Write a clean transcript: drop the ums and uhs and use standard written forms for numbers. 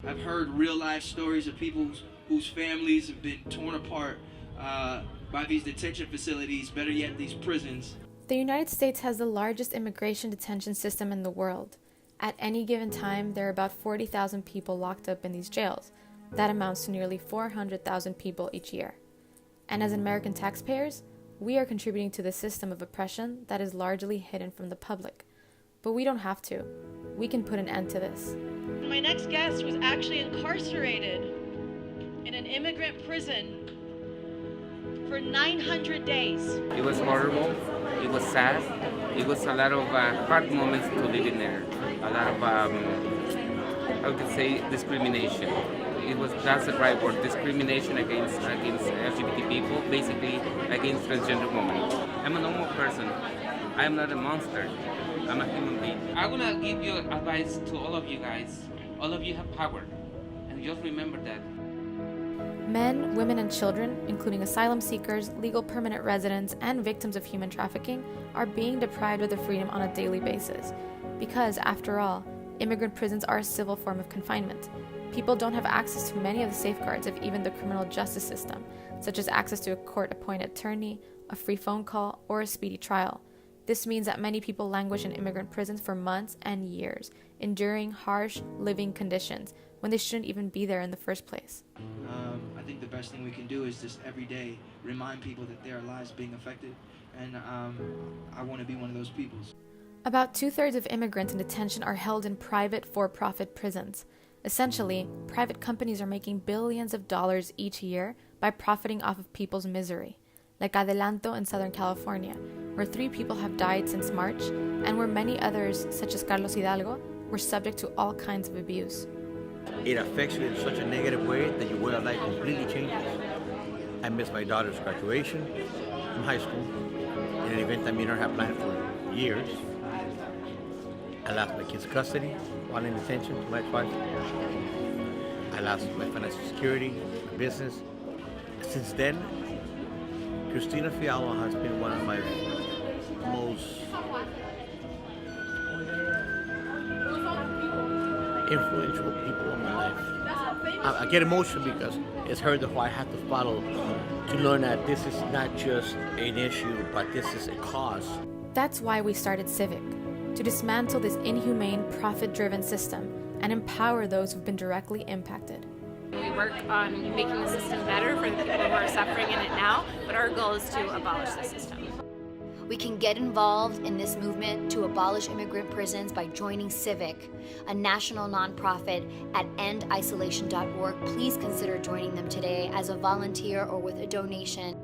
I've heard real life stories of people whose families have been torn apart by these detention facilities, better yet, these prisons. The United States has the largest immigration detention system in the world. At any given time, there are about 40,000 people locked up in these jails. That amounts to nearly 400,000 people each year. And as American taxpayers, we are contributing to the system of oppression that is largely hidden from the public. But we don't have to. We can put an end to this. My next guest was actually incarcerated in an immigrant prison for 900 days. It was horrible. It was sad. It was a lot of hard moments to live in there. A lot of, I would say, discrimination. That's the right word, discrimination against LGBT people, basically against transgender women. I'm a normal person. I'm not a monster. I'm a human being. I want to give you advice to all of you guys. All of you have power, and just remember that. Men, women, and children, including asylum seekers, legal permanent residents, and victims of human trafficking, are being deprived of their freedom on a daily basis. Because, after all, immigrant prisons are a civil form of confinement. People don't have access to many of the safeguards of even the criminal justice system, such as access to a court-appointed attorney, a free phone call, or a speedy trial. This means that many people languish in immigrant prisons for months and years, enduring harsh living conditions when they shouldn't even be there in the first place. I think the best thing we can do is just every day remind people that their lives being affected, and I want to be one of those people. About 2/3 of immigrants in detention are held in private for-profit prisons. Essentially, private companies are making billions of dollars each year by profiting off of people's misery, like Adelanto in Southern California, where 3 people have died since March, and where many others, such as Carlos Hidalgo, were subject to all kinds of abuse. It affects you in such a negative way that your way of life completely changes. I missed my daughter's graduation from high school in an event I made her have planned for years. I lost my kids' custody while in detention to my ex-wife. I lost my financial security, my business. Since then, Christina Fialho has been one of my most influential people in my life. I get emotional because it's her who I have to follow to learn that this is not just an issue, but this is a cause. That's why we started CIVIC, to dismantle this inhumane, profit-driven system and empower those who've been directly impacted. We work on making the system better for the people who are suffering in it now, but our goal is to abolish the system. We can get involved in this movement to abolish immigrant prisons by joining CIVIC, a national nonprofit at endisolation.org. Please consider joining them today as a volunteer or with a donation.